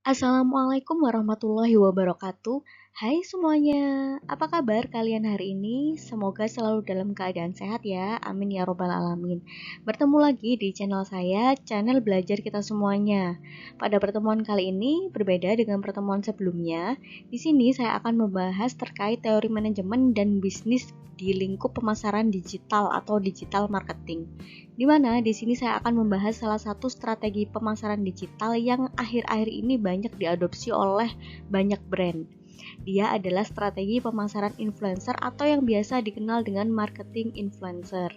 Assalamualaikum warahmatullahi wabarakatuh. Hai semuanya, apa kabar kalian hari ini? Semoga selalu dalam keadaan sehat ya, amin ya robbal alamin. Bertemu lagi di channel saya, channel belajar kita semuanya. Pada pertemuan kali ini berbeda dengan pertemuan sebelumnya. Di sini saya akan membahas terkait teori manajemen dan bisnis di lingkup pemasaran digital atau digital marketing. Di mana di sini saya akan membahas salah satu strategi pemasaran digital yang akhir-akhir ini banyak diadopsi oleh banyak brand. Dia adalah strategi pemasaran influencer atau yang biasa dikenal dengan marketing influencer.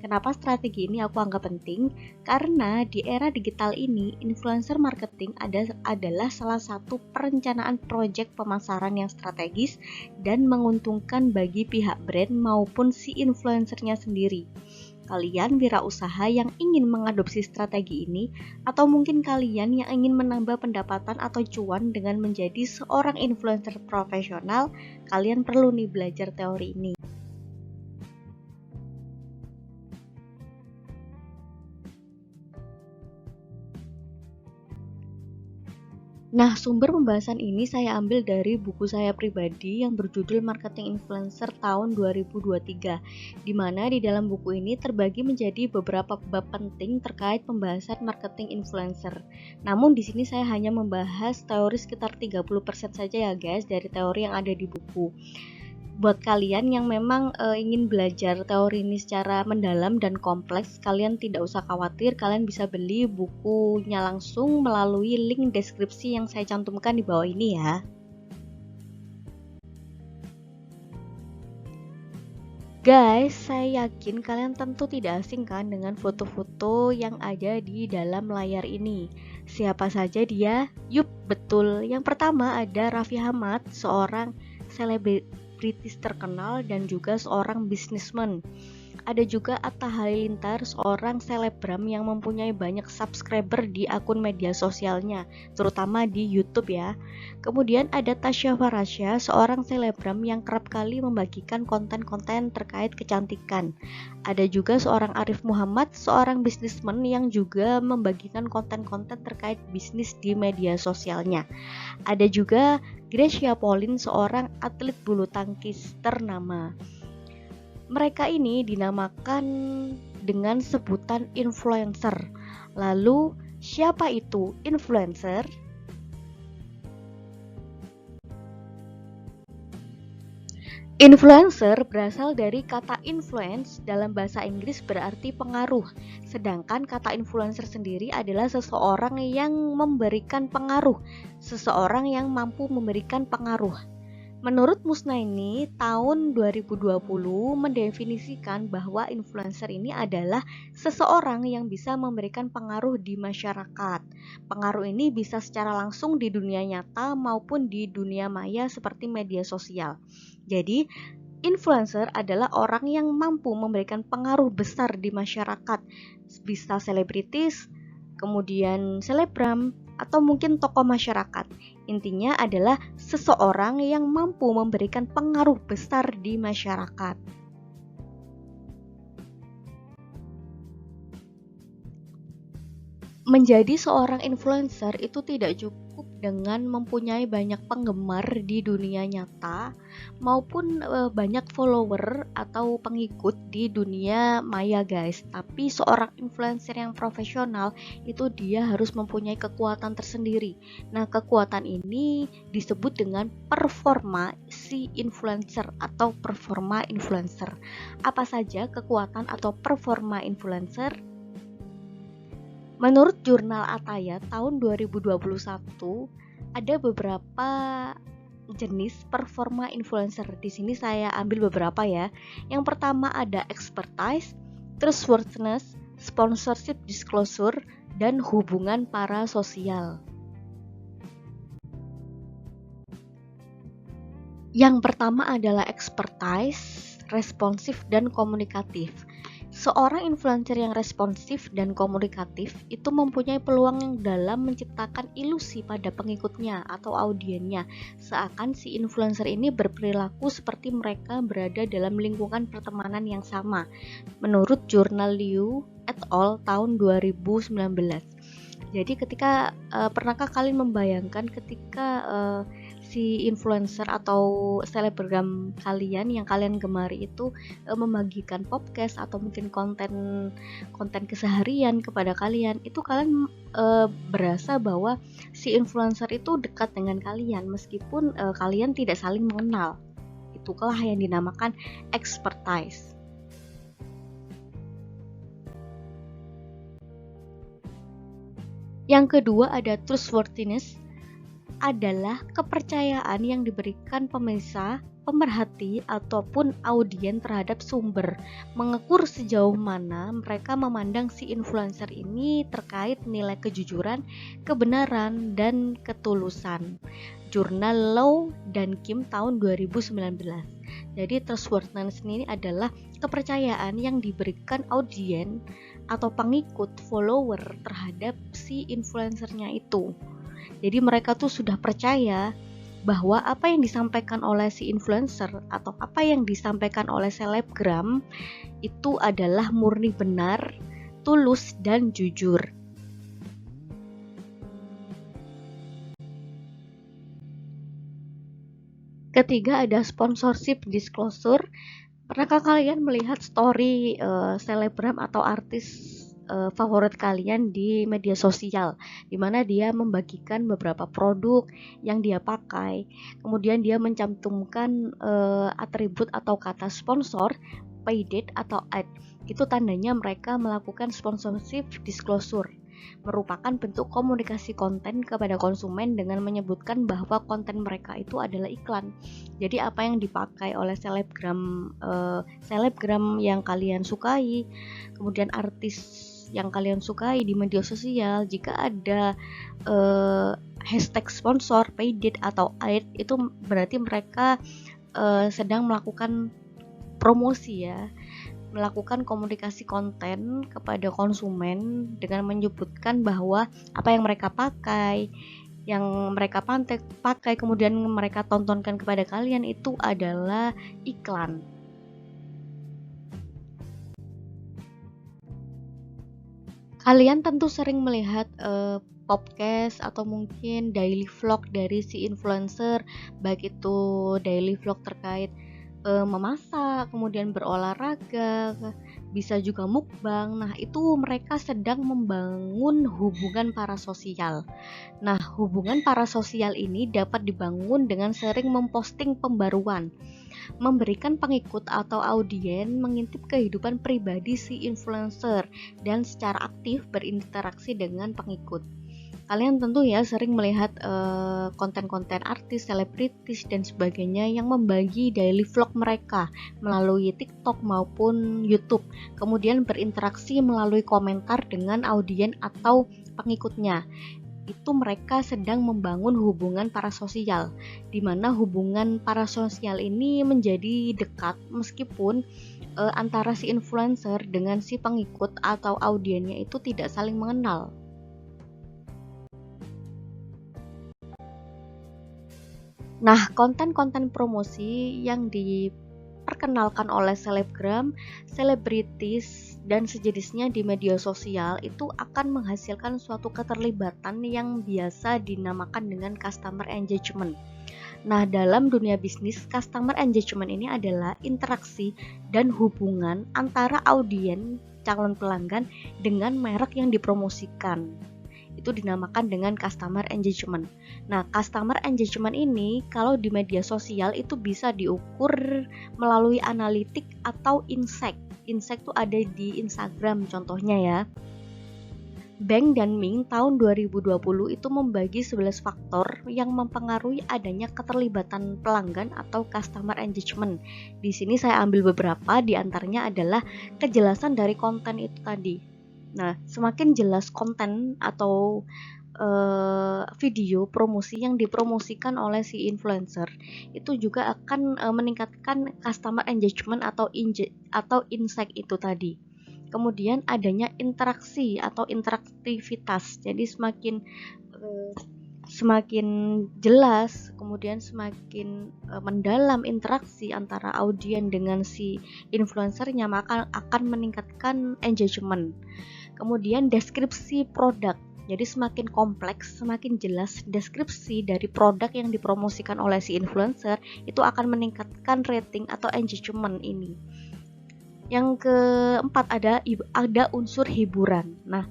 Kenapa strategi ini aku anggap penting? Karena di era digital ini, influencer marketing adalah salah satu perencanaan proyek pemasaran yang strategis dan menguntungkan bagi pihak brand maupun si influencernya sendiri. Kalian wirausaha yang ingin mengadopsi strategi ini, atau mungkin kalian yang ingin menambah pendapatan atau cuan dengan menjadi seorang influencer profesional, kalian perlu nih belajar teori ini. Nah, sumber pembahasan ini saya ambil dari buku saya pribadi yang berjudul Marketing Influencer tahun 2023, di mana di dalam buku ini terbagi menjadi beberapa bab penting terkait pembahasan marketing influencer. Namun di sini saya hanya membahas teori sekitar 30% saja ya guys dari teori yang ada di buku. Buat kalian yang memang ingin belajar teori ini secara mendalam dan kompleks, kalian tidak usah khawatir, kalian bisa beli bukunya langsung melalui link deskripsi yang saya cantumkan di bawah ini ya. Guys, saya yakin kalian tentu tidak asing kan dengan foto-foto yang ada di dalam layar ini. Siapa saja dia? Yup, betul. Yang pertama ada Raffi Ahmad, seorang selebritis terkenal dan juga seorang bisnismen. Ada juga Atta Halilintar, seorang selebgram yang mempunyai banyak subscriber di akun media sosialnya, terutama di YouTube ya. Kemudian ada Tasya Farasya, seorang selebgram yang kerap kali membagikan konten-konten terkait kecantikan. Ada juga seorang Arif Muhammad, seorang bisnismen yang juga membagikan konten-konten terkait bisnis di media sosialnya. Ada juga Gracia Polin, seorang atlet bulu tangkis ternama. Mereka ini dinamakan dengan sebutan influencer. Lalu, siapa itu influencer? Influencer berasal dari kata influence dalam bahasa Inggris berarti pengaruh. Sedangkan kata influencer sendiri adalah seseorang yang memberikan pengaruh, seseorang yang mampu memberikan pengaruh. Menurut Musnaini, tahun 2020 mendefinisikan bahwa influencer ini adalah seseorang yang bisa memberikan pengaruh di masyarakat. Pengaruh ini bisa secara langsung di dunia nyata maupun di dunia maya seperti media sosial. Jadi, influencer adalah orang yang mampu memberikan pengaruh besar di masyarakat, bisa selebritis, kemudian selebgram, atau mungkin tokoh masyarakat. Intinya adalah seseorang yang mampu memberikan pengaruh besar di masyarakat. Menjadi seorang influencer itu tidak cukup dengan mempunyai banyak penggemar di dunia nyata maupun banyak follower atau pengikut di dunia maya guys. Tapi seorang influencer yang profesional itu dia harus mempunyai kekuatan tersendiri. Nah, kekuatan ini disebut dengan performa si influencer atau performa influencer. Apa saja kekuatan atau performa influencer? Menurut jurnal Ataya tahun 2021 ada beberapa jenis performa influencer. Di sini saya ambil beberapa ya. Yang pertama ada expertise, trustworthiness, sponsorship disclosure, dan hubungan parasosial. Yang pertama adalah expertise, responsif, dan komunikatif. Seorang influencer yang responsif dan komunikatif itu mempunyai peluang yang dalam menciptakan ilusi pada pengikutnya atau audiennya, seakan si influencer ini berperilaku seperti mereka berada dalam lingkungan pertemanan yang sama. Menurut jurnal Liu et al. Tahun 2019. Jadi ketika pernahkah kalian membayangkan ketika si influencer atau selebgram kalian yang kalian gemari itu membagikan podcast atau mungkin konten keseharian kepada kalian, itu kalian berasa bahwa si influencer itu dekat dengan kalian meskipun kalian tidak saling mengenal. Itulah yang dinamakan expertise. Yang kedua ada trustworthiness, adalah kepercayaan yang diberikan pemirsa, pemerhati, ataupun audien terhadap sumber, mengukur sejauh mana mereka memandang si influencer ini terkait nilai kejujuran, kebenaran, dan ketulusan. Jurnal Law dan Kim tahun 2019. Jadi trustworthiness ini adalah kepercayaan yang diberikan audien atau pengikut follower terhadap si influencernya itu. Jadi mereka tuh sudah percaya bahwa apa yang disampaikan oleh si influencer atau apa yang disampaikan oleh selebgram itu adalah murni benar, tulus, dan jujur. Ketiga ada sponsorship disclosure. Pernahkah kalian melihat story selebgram atau artis favorit kalian di media sosial, di mana dia membagikan beberapa produk yang dia pakai, kemudian dia mencantumkan atribut atau kata sponsor, paid atau ad. Itu tandanya mereka melakukan sponsorship disclosure, merupakan bentuk komunikasi konten kepada konsumen dengan menyebutkan bahwa konten mereka itu adalah iklan. Jadi apa yang dipakai oleh selebgram yang kalian sukai, kemudian artis yang kalian sukai di media sosial, jika ada hashtag sponsor, paid atau ad, itu berarti mereka sedang melakukan promosi ya, melakukan komunikasi konten kepada konsumen dengan menyebutkan bahwa apa yang mereka pakai, kemudian mereka tontonkan kepada kalian itu adalah iklan. Kalian tentu sering melihat podcast atau mungkin daily vlog dari si influencer, baik itu daily vlog terkait memasak, kemudian berolahraga, bisa juga mukbang. Nah, itu mereka sedang membangun hubungan parasosial. Nah, hubungan parasosial ini dapat dibangun dengan sering memposting pembaruan, memberikan pengikut atau audien mengintip kehidupan pribadi si influencer dan secara aktif berinteraksi dengan pengikut. Kalian tentu ya sering melihat konten-konten artis, selebritis dan sebagainya yang membagi daily vlog mereka melalui TikTok maupun YouTube, kemudian berinteraksi melalui komentar dengan audien atau pengikutnya. Itu mereka sedang membangun hubungan parasosial, di mana hubungan parasosial ini menjadi dekat meskipun antara si influencer dengan si pengikut atau audiennya itu tidak saling mengenal. Nah, konten-konten promosi yang diperkenalkan oleh selebgram, selebritis, dan sejenisnya di media sosial itu akan menghasilkan suatu keterlibatan yang biasa dinamakan dengan customer engagement. Nah, dalam dunia bisnis, customer engagement ini adalah interaksi dan hubungan antara audien, calon pelanggan, dengan merek yang dipromosikan. Itu dinamakan dengan customer engagement. Nah, customer engagement ini kalau di media sosial itu bisa diukur melalui analitik atau insight. Insight itu ada di Instagram contohnya ya. Beng dan Ming tahun 2020 itu membagi 11 faktor yang mempengaruhi adanya keterlibatan pelanggan atau customer engagement. Di sini saya ambil beberapa, di antaranya adalah kejelasan dari konten itu tadi. Nah, semakin jelas konten atau video promosi yang dipromosikan oleh si influencer, itu juga akan meningkatkan customer engagement atau insight itu tadi. Kemudian adanya interaksi atau interaktivitas, jadi semakin jelas, kemudian semakin mendalam interaksi antara audien dengan si influencernya, maka akan meningkatkan engagement. Kemudian deskripsi produk, Jadi semakin kompleks, semakin jelas deskripsi dari produk yang dipromosikan oleh si influencer, itu akan meningkatkan rating atau engagement ini. Yang keempat ada unsur hiburan. Nah,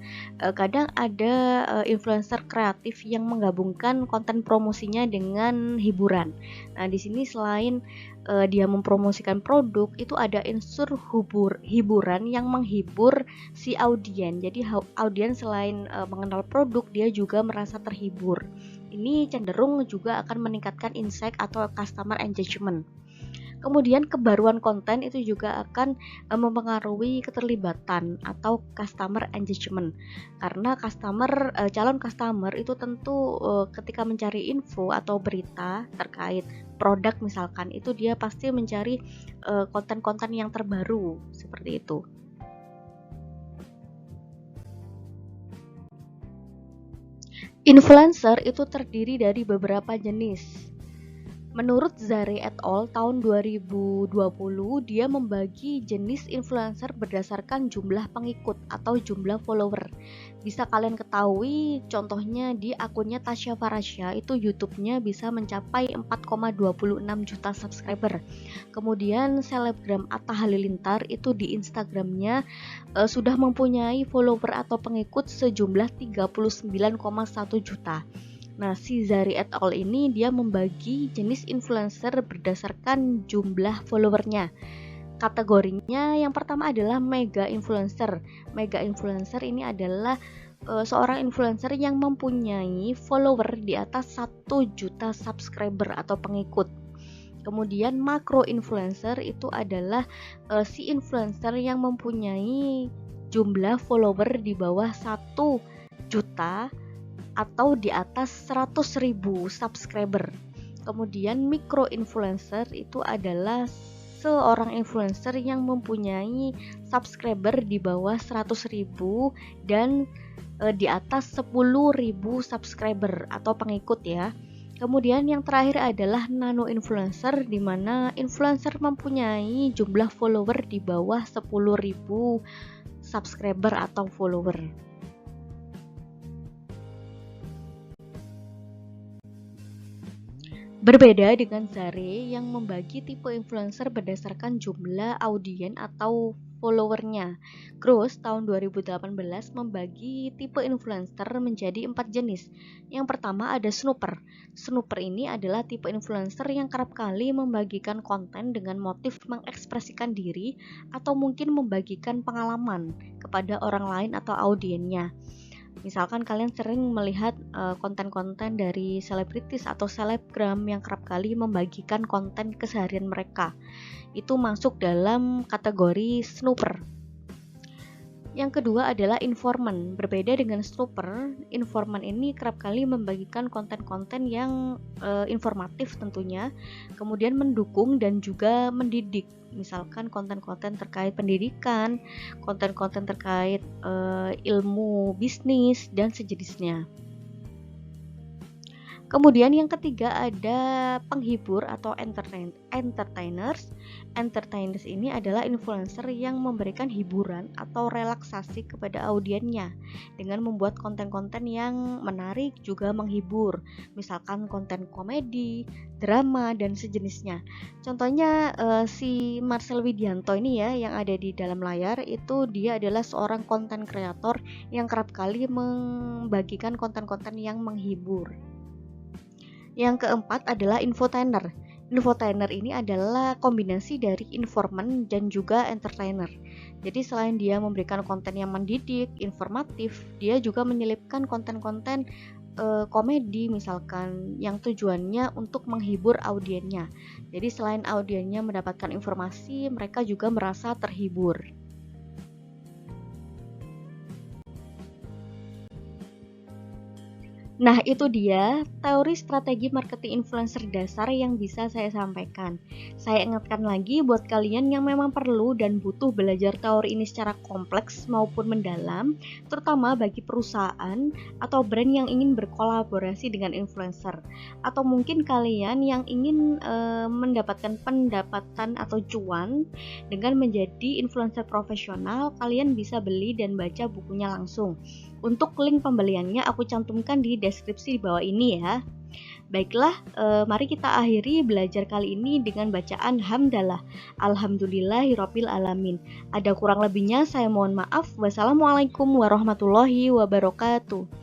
kadang ada influencer kreatif yang menggabungkan konten promosinya dengan hiburan. Nah, di sini selain dia mempromosikan produk, itu ada unsur hiburan yang menghibur si audien. Jadi audien selain mengenal produk, dia juga merasa terhibur. Ini cenderung juga akan meningkatkan insight atau customer engagement. Kemudian kebaruan konten itu juga akan mempengaruhi keterlibatan atau customer engagement. Karena calon customer itu tentu ketika mencari info atau berita terkait produk misalkan, itu dia pasti mencari konten-konten yang terbaru seperti itu. Influencer itu terdiri dari beberapa jenis. Menurut Zare et al. Tahun 2020, dia membagi jenis influencer berdasarkan jumlah pengikut atau jumlah follower. Bisa kalian ketahui, contohnya di akunnya Tasya Farasya, itu YouTube-nya bisa mencapai 4,26 juta subscriber. Kemudian selebgram Atta Halilintar itu di Instagramnya sudah mempunyai follower atau pengikut sejumlah 39,1 juta. Nah, si Zari et al. Ini dia membagi jenis influencer berdasarkan jumlah followernya. Kategorinya yang pertama adalah mega influencer. Mega influencer ini adalah seorang influencer yang mempunyai follower di atas 1 juta subscriber atau pengikut. Kemudian makro influencer itu adalah si influencer yang mempunyai jumlah follower di bawah 1 juta atau di atas 100.000 subscriber. Kemudian micro influencer itu adalah seorang influencer yang mempunyai subscriber di bawah 100.000 dan di atas 10.000 subscriber atau pengikut ya. Kemudian yang terakhir adalah nano influencer, di mana influencer mempunyai jumlah follower di bawah 10.000 subscriber atau follower. Berbeda dengan Zare yang membagi tipe influencer berdasarkan jumlah audien atau followernya. Gross tahun 2018 membagi tipe influencer menjadi 4 jenis. Yang pertama ada snooper. Snooper ini adalah tipe influencer yang kerap kali membagikan konten dengan motif mengekspresikan diri atau mungkin membagikan pengalaman kepada orang lain atau audiennya. Misalkan kalian sering melihat konten-konten dari selebritis atau selebgram yang kerap kali membagikan konten keseharian mereka. Itu masuk dalam kategori snooper. Yang kedua adalah informan. Berbeda dengan snooper, informan ini kerap kali membagikan konten-konten yang informatif tentunya, kemudian mendukung dan juga mendidik. Misalkan konten-konten terkait pendidikan, konten-konten terkait ilmu bisnis dan sejenisnya. Kemudian yang ketiga ada penghibur atau entertainers. Entertainers ini adalah influencer yang memberikan hiburan atau relaksasi kepada audiennya dengan membuat konten-konten yang menarik juga menghibur. Misalkan konten komedi, drama dan sejenisnya. Contohnya si Marcel Widianto ini ya yang ada di dalam layar, itu dia adalah seorang konten kreator yang kerap kali membagikan konten-konten yang menghibur. Yang keempat adalah infotainer. Infotainer ini adalah kombinasi dari informan dan juga entertainer. Jadi selain dia memberikan konten yang mendidik, informatif, dia juga menyelipkan konten-konten komedi misalkan yang tujuannya untuk menghibur audiennya. Jadi selain audiennya mendapatkan informasi, mereka juga merasa terhibur. Nah, itu dia teori strategi marketing influencer dasar yang bisa saya sampaikan. Saya ingatkan lagi buat kalian yang memang perlu dan butuh belajar teori ini secara kompleks maupun mendalam, terutama bagi perusahaan atau brand yang ingin berkolaborasi dengan influencer. Atau mungkin kalian yang ingin mendapatkan pendapatan atau cuan dengan menjadi influencer profesional, kalian bisa beli dan baca bukunya langsung. Untuk link pembeliannya aku cantumkan di deskripsi di bawah ini ya. Baiklah, mari kita akhiri belajar kali ini dengan bacaan hamdalah. Alhamdulillahirabbil alamin. Ada kurang lebihnya saya mohon maaf. Wassalamualaikum warahmatullahi wabarakatuh.